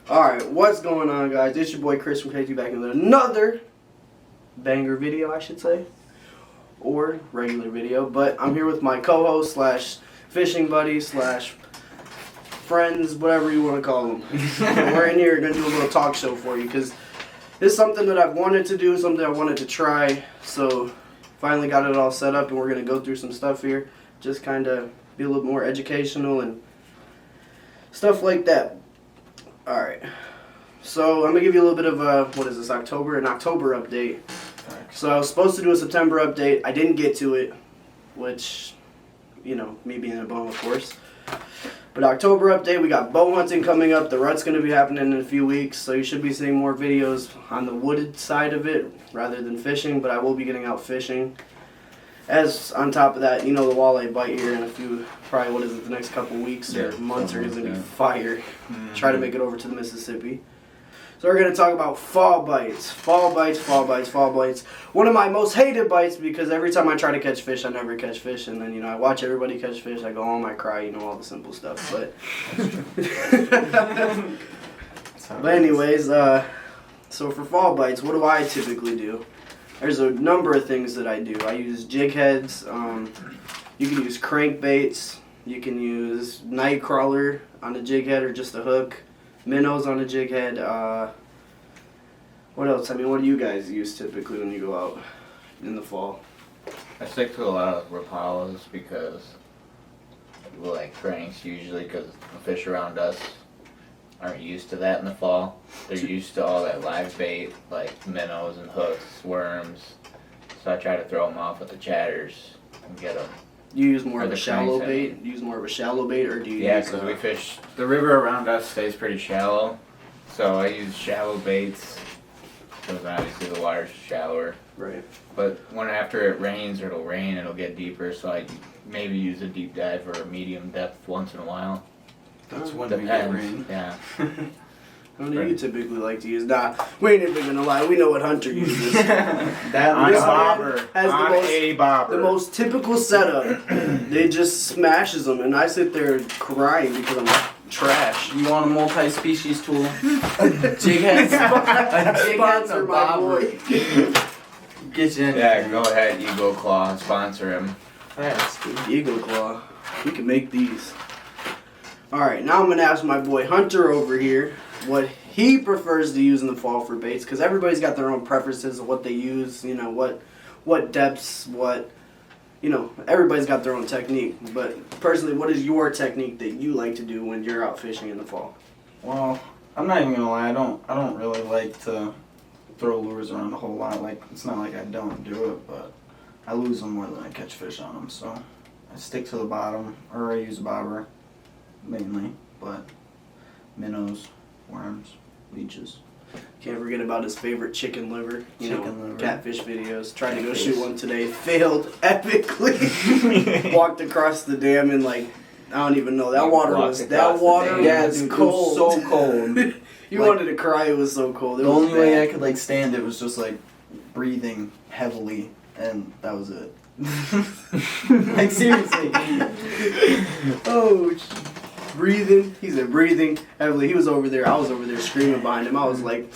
Alright, what's going on, guys? It's your boy Chris from KT back with another banger video, I should say. Or regular video. But I'm here with my co-host slash fishing buddy slash friends, whatever you want to call them. We're in here going to do a little talk show for you because this is something that I've wanted to do, something I wanted to try. So finally got it all set up and we're going to go through some stuff here. Just kind of be a little more educational and stuff like that. Alright, so I'm going to give you a little bit of an October update. So I was supposed to do a September update. I didn't get to it, which, you know, me being a bum, of course. But October update, we got bow hunting coming up. The rut's going to be happening in a few weeks, so you should be seeing more videos on the wooded side of it rather than fishing, but I will be getting out fishing. As on top of that, you know, the walleye bite here in a few, probably the next couple weeks or months are going to be fire. Try to make it over to the Mississippi. So we're going to talk about fall bites. Fall bites. One of my most hated bites because every time I try to catch fish, I never catch fish. And then, you know, I watch everybody catch fish. I go home, I cry, you know, all the simple stuff. But anyways, so for fall bites, what do I typically do? There's a number of things that I do. I use jig heads. You can use crankbaits. You can use night crawler on a jig head or just a hook. Minnows on a jig head. What else? I mean, what do you guys use typically when you go out in the fall? I stick to a lot of Rapalas because we like cranks usually because the fish around us aren't used to that in the fall. They're used to all that live bait like minnows and hooks, worms. So I try to throw them off with the chatters and get them. You use more of a shallow bait? Use more of a shallow bait, or do you Yeah, use because we fish, the river around us stays pretty shallow, so I use shallow baits, because obviously the water's shallower. Right. But when after it rains, or it'll rain, it'll get deeper, so I maybe use a deep dive or a medium depth once in a while. That's when we get rain. Yeah. What do you typically like to use? Nah, we ain't even gonna lie. We know what Hunter uses. That on a bobber. Has the most typical setup. They just smashes them, and I sit there crying because I'm trash. You want a multi-species tool? Jig heads. A jig head's a bobber. Get you in. Yeah, go ahead, Eagle Claw, sponsor him. Yes, Eagle Claw. We can make these. Alright, now I'm gonna ask my boy Hunter over here what he prefers to use in the fall for baits, because everybody's got their own preferences of what they use, you know, what depths, you know, everybody's got their own technique. But personally, what is your technique that you like to do when you're out fishing in the fall? Well, I'm not even gonna lie, I don't really like to throw lures around a whole lot. Like, it's not like I don't do it, but I lose them more than I catch fish on them, so I stick to the bottom, or I use a bobber mainly, but minnows, worms, leeches. Can't forget about his favorite chicken liver. Liver. Catfish videos. Tried to go shoot one today. Failed epically. Walked across the dam and I don't even know. That water was cold. So cold. You wanted to cry. It was so cold. The only way I could stand it was just breathing heavily, and that was it. Seriously. Oh. Breathing. He said breathing heavily. He was over there. I was over there screaming behind him. I was like,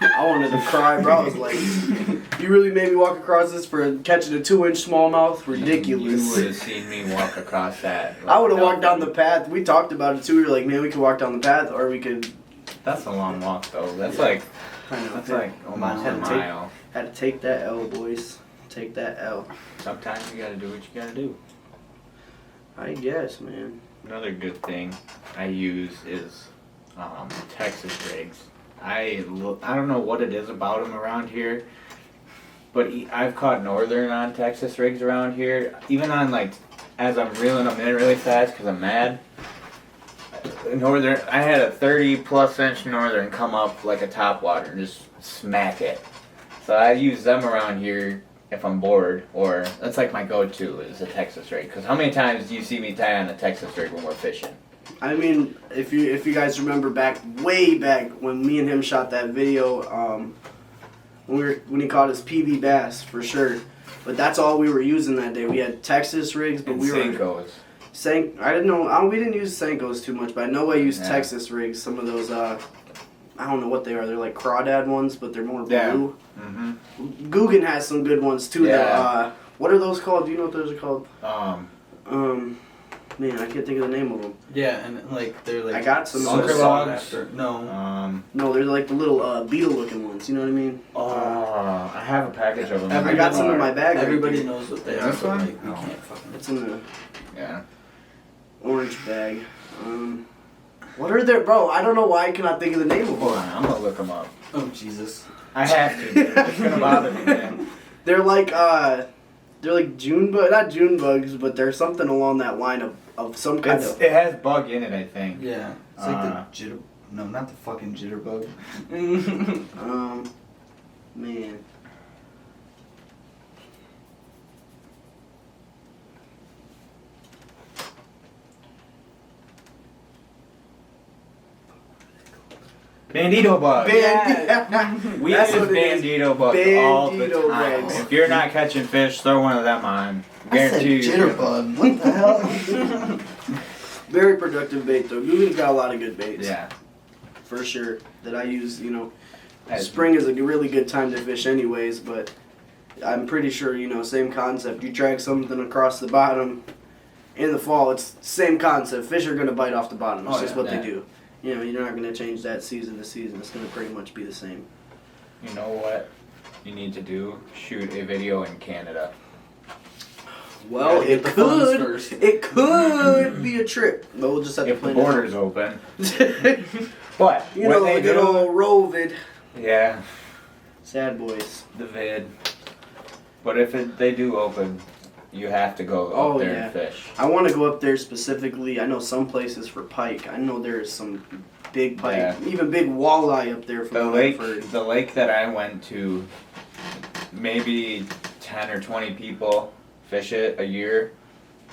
I wanted to cry, bro. I was like, you really made me walk across this for catching a 2-inch smallmouth? Ridiculous. You would have seen me walk across that. I would have walked down the path. We talked about it too. We were like, man, we could walk down the path, or we could. That's a long walk though. That's almost a mile. Had to take that L, boys. Take that L. Sometimes you gotta do what you gotta do. I guess, man. Another good thing I use is Texas rigs. I don't know what it is about them around here, but I've caught northern on Texas rigs around here. Even on as I'm reeling them in really fast because I'm mad. Northern, I had a 30+ inch northern come up like a topwater and just smack it. So I use them around here if I'm bored, or that's my go-to is a Texas rig. Because how many times do you see me tie on a Texas rig when we're fishing? I mean, if you guys remember way back when me and him shot that video, when he caught his PB bass for sure. But that's all we were using that day. We had Texas rigs, but and we were Senkos. I didn't know. We didn't use Senkos too much, but I know I used Yeah. Texas rigs. Some of those, I don't know what they are. They're like crawdad ones, but they're more blue. Yeah. Mm-hmm. Guggen has some good ones too. Yeah. That, what are those called? Do you know what those are called? Man, I can't think of the name of them. Yeah, and like they're like I got some super of those. sought after. No. No, they're like the little beetle-looking ones. You know what I mean? I have a package of them. I got some in my bag. Everybody right knows what they Is are. this But, one? like, we No. can't fucking. It's in the Yeah. orange bag. What are they, bro? I don't know why I cannot think of the name of Hold them. on, I'm gonna look them up. Oh Jesus. I have to. Dude. It's gonna bother me, man. They're like not June bugs, but they're something along that line of some kind of. It has bug in it, I think. Yeah. It's like the jitter. No, not the fucking jitterbug. Man. Bandito bug. We That's use what it is. bandito bugs all the Bandito time. bugs. If you're not catching fish, throw one of them on. I said Guarantee you. jitterbug. What the hell? Very productive bait though. Guggen's got a lot of good baits. Yeah. For sure. That I use, As- spring is a really good time to fish anyways, but I'm pretty sure, same concept. You drag something across the bottom in the fall, it's the same concept. Fish are going to bite off the bottom. It's Oh, just yeah. what Yeah. they do. You're not going to change that season to season. It's going to pretty much be the same. You know what you need to do? Shoot a video in Canada. Well, Gotta get it the funds could. first. It could be a trip. But we'll just have to If the plan border's open. it out. But what they good do? old Rovid. Yeah, Sad boys. the vid. But if they do open, you have to go Oh, up there yeah. and fish. I want to go up there specifically. I know some places for pike. I know there's some big pike, Yeah. even big walleye up there. From The what lake, I've heard. the lake that I went to, maybe 10 or 20 people fish it a year.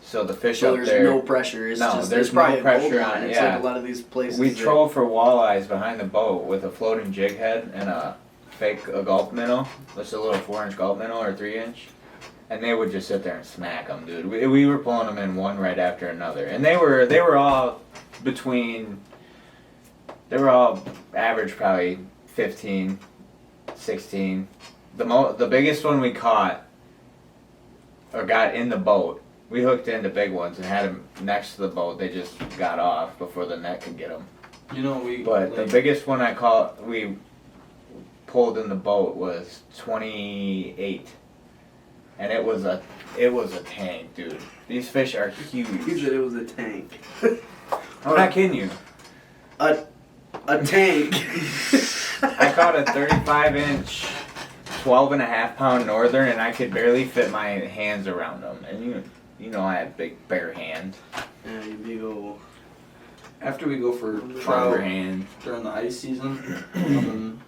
So the fish So up there's there. no pressure. It's No, just there's probably no a pressure gold on line. it, It's yeah. like a lot of these places. We that- troll for walleyes behind the boat with a floating jig head and a gulp minnow. Just a little 4-inch gulp minnow or 3-inch. And they would just sit there and smack them, dude. We were pulling them in one right after another. And they were all between, they were all average probably 15, 16. The biggest one we caught or got in the boat, we hooked into big ones and had them next to the boat. They just got off before the net could get them. But the biggest one we pulled in the boat was 28, and it was a tank, dude. These fish are You huge. said it was a tank. I'm not kidding you. A tank. I caught a 35-inch, 12.5 pound northern, and I could barely fit my hands around them. And you know I have big bare hands. Yeah, you big old. After we go for Longer trout hands. during the ice season,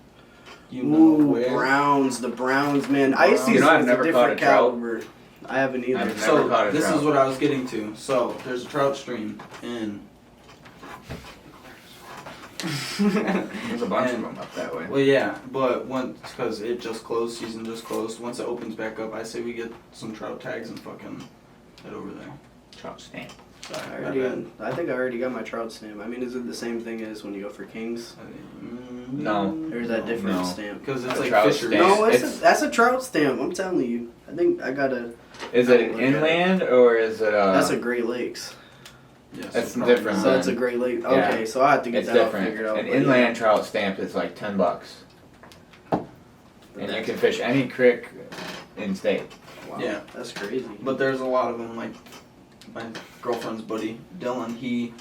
Ooh, where. the Browns, man. Ice Browns. season You know, I've is never a caught different a trout. caliber. I haven't either. I've never So caught a this trout. is what I was getting to. So there's a trout stream in. There's a bunch of And- them up that way. Well, yeah, but because it just closed, season just closed. Once it opens back up, I say we get some trout tags and fucking head over there. Trout stamp. Sorry, I think I already got my trout stamp. I mean, is it the same thing as when you go for kings? No. Or is that different No. stamp? Because it's A like trout fisheries. stamp. No, It's- that's a trout stamp. I'm telling you. I think I got a. Is it inland or is it That's a Great Lakes. Yeah, That's probably different not. So it's a Great Lake. Yeah. Okay, so I have to get It's that all different. figured out. An but inland trout stamp is like $10, and you can fish any creek in state. Wow, Yeah. that's crazy. But there's a lot of them. Like my girlfriend's buddy Dylan, he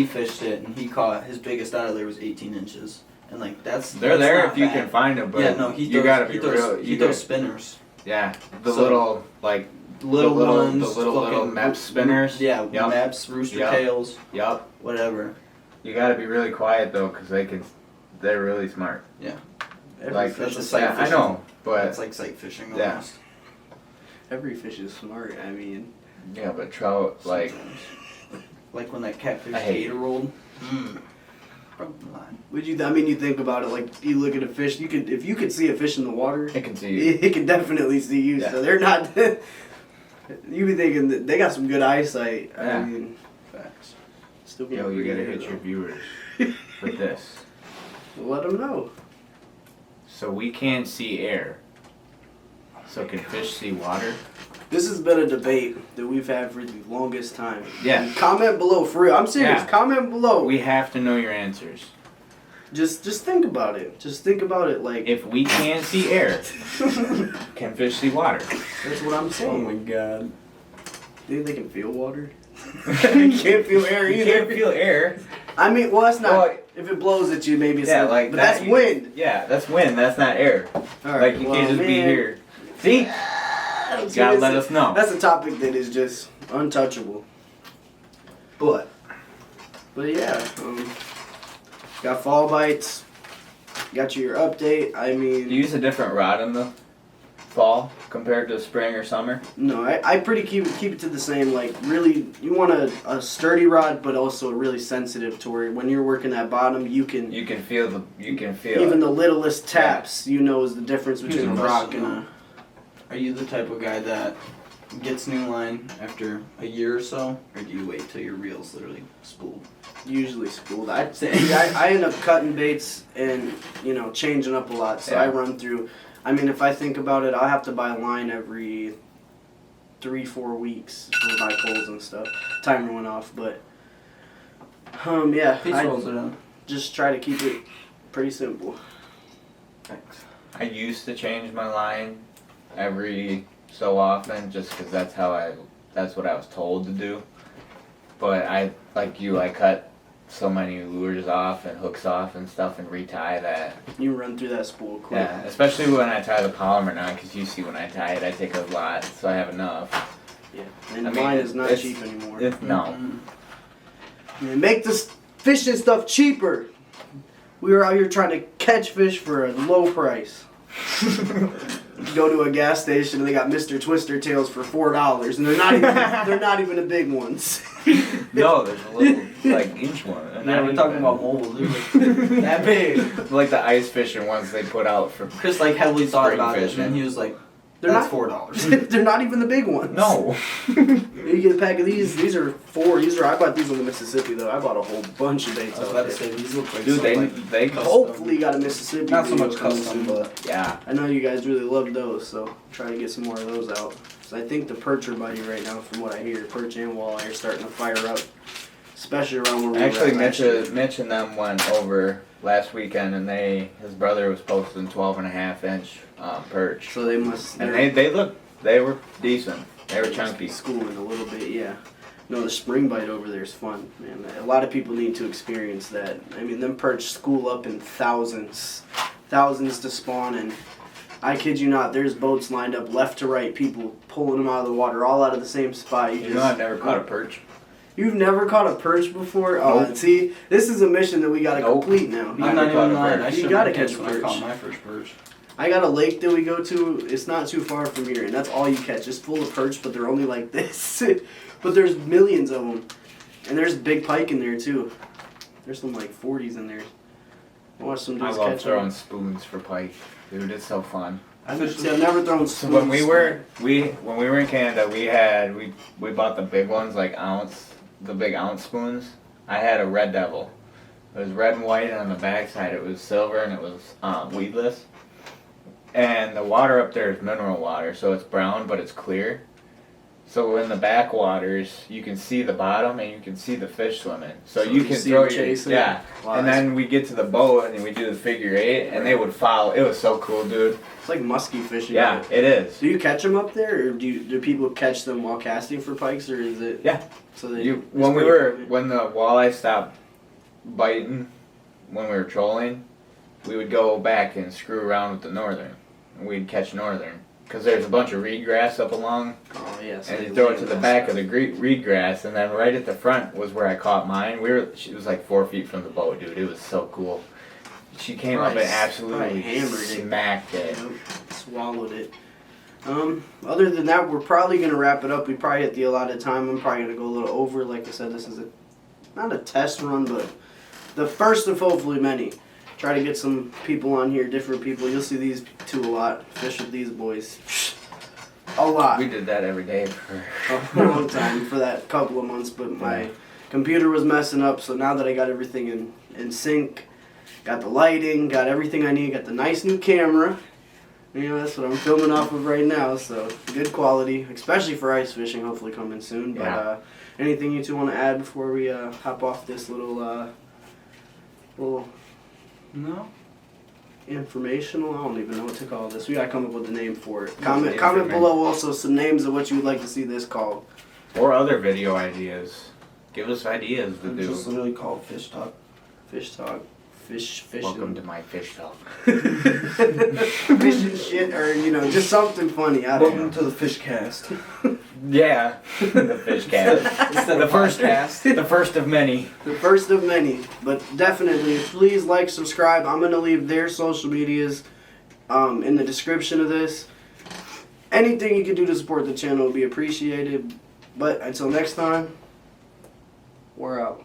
fished it and he caught his biggest out of there was 18 inches, and like They're that's there not if you bad. can find them, but Yeah, no, he you does, gotta be he does, real. He You does gotta, spinners. yeah, the So- little like Little the ones, little fucking map spinners. Yeah, Yep. maps, rooster Yep. tails, Yup. whatever. You gotta be really quiet though, cause they're really smart. Every Like fish that's is a sight yeah, I fishing. know, but It's like sight fishing Yeah. almost. every fish is smart. I mean, yeah, but trout like Sometimes. Like when that catfish I hate gator rolled. Broke the line. you think about it. Like you look at a fish. If you could see a fish in the water, it can see you. it can definitely see you. Yeah. So they're not. You be thinking that they got some good eyesight. Yeah. I mean, Still Yo, you gotta hit your viewers with this. Let them know. So we can't see air. So can fish see water? This has been a debate that we've had for the longest time. Yeah. And comment below, for real. I'm serious. Yeah. Comment below. We have to know your answers. Just think about it. Just think about it like. If we can't see air, can fish see water? That's what I'm Oh saying. my god. Do you think they can feel water? You can't feel air You either. can't feel air. I mean, well, that's not. Well, if it blows at you, maybe it's Yeah, not. like but that, that's you- wind. Yeah, that's wind. That's not air. All right, Like you well, can't just be man. here. See? See, Gotta this let is- us know. That's a topic that is just untouchable. But yeah, got fall bites. Got your update. I Do mean, you use a different rod in the fall compared to spring or summer? no, I pretty keep it to the same. Like, really, you want a sturdy rod, but also really sensitive to where when you're working that bottom, you can You can feel even it. the littlest taps. You know, is the difference Here's between a a rock question, and a. Are you the type of guy that gets new line after a year or so, or do you wait till your reel's literally spooled? Usually schooled. I'd say I end up cutting baits and changing up a lot. So I Yeah. run through. I mean, if I think about it, I'll have to buy line every 3-4 weeks for my poles and stuff. Timer went off, but yeah, Peace I rolls it in. just try to keep it pretty simple. Thanks. I used to change my line every so often just because that's what I was told to do. But I cut so many lures off and hooks off and stuff and retie that. You run through that spool quick. Yeah, especially when I tie the polymer knot, because you see when I tie it, I take a lot, so I have enough. Yeah, and I mean, mine is not it's- cheap anymore. No. Man, make this fishing stuff cheaper. We were out here trying to catch fish for a low price. Go to a gas station and they got Mr. Twister tails for $4, and they're not even the big ones. No, there's a little inch one. and Yeah, not we're even talking that. about mobiles. They're like that big. Like the ice fishing ones they put out for. Chris heavily thought Spring about it, fishing. and he was like, They're "That's not $4." They're not even the big ones. No. You get a pack of these. These are 4. I bought these on the Mississippi though. I bought a whole bunch of baits I was out about to there. say these look like Dude, some, they Hopefully, got a Mississippi. not so video much coming custom, soon. but yeah. I know you guys really love those, so try to get some more of those out. So I think the perch are biting right now, from what I hear. Perch and walleye are starting to fire up, especially around where we Actually, were at last year. Mitch and them went over last weekend, and his brother was posting 12.5-inch perch, So they must. and they're they were decent. They were chunky. schooling a little bit, yeah. No, the spring bite over there is fun, man. A lot of people need to experience that. I mean, them perch school up in thousands to spawn, and I kid you not, there's boats lined up left to right, people pulling them out of the water, all out of the same spot. You know, I've never caught a perch. You've never caught a perch before? Oh, Nope. see, this is a mission that we gotta Nope. complete now. I'm Never not caught even a lying. perch. I You should gotta have catch when I perch. caught my first perch. I got a lake that we go to. It's not too far from here, and that's all you catch. It's full of perch, but they're only like this. But there's millions of them, and there's big pike in there too. There's some like 40s in there. I watched some I dudes love catch throwing them. spoons for pike, dude. It's so fun. I've never thrown So spoons. when we were in Canada, we bought the big ones, the big ounce spoons. I had a Red Devil. It was red and white, and on the backside it was silver, and it was weedless. And the water up there is mineral water, so it's brown, but it's clear. So in the backwaters, you can see the bottom and you can see the fish swimming. So you can see throw them your chasing? yeah. Wow, And then we get to the boat and we do the figure 8, and they would follow. It was so cool, dude. It's like musky fishing. Yeah, right? it is. Do you catch them up there, or do people catch them while casting for pikes, or is it? Yeah. So they. You it's when pretty cool. when the walleye stopped biting, when we were trolling, we would go back and screw around with the northern, and we'd catch northern because there's a bunch of reed grass up along, Oh yeah. So and they you throw lay it to in the that back stuff. of the reed grass, and then right at the front was where I caught mine. It was like 4 feet from the boat, dude. It was so cool. She came up and Probably absolutely hammered it. smacked it. Yep, swallowed it. Other than that, we're probably gonna wrap it up. We probably hit the allotted time. I'm probably gonna go a little over. Like I said, this is not a test run, but the first of hopefully many. Try to get some people on here, different people. You'll see these two a lot. Fish with these boys, a lot. We did that every day for A long time for that couple of months, but my computer was messing up, so now that I got everything in sync, got the lighting, got everything I need, got the nice new camera. You know, that's what I'm filming off of right now, so good quality, especially for ice fishing, hopefully coming soon. But Yeah. Anything you two want to add before we hop off this little No. informational? I don't even know what to call this. We gotta come up with a name for it. What's Comment the below also some names of what you would like to see this called. Or other video ideas. Give us ideas to It's just do. literally called Fish Talk. Fish talk, fishing. Welcome to my fish talk. Fishing shit, or just something funny. I don't Welcome know. to the Fish Cast. Yeah, the fish cast. Instead The of first podcast. the first of many. The first of many, but definitely, please like, subscribe. I'm gonna leave their social medias in the description of this. Anything you can do to support the channel would be appreciated. But until next time, we're out.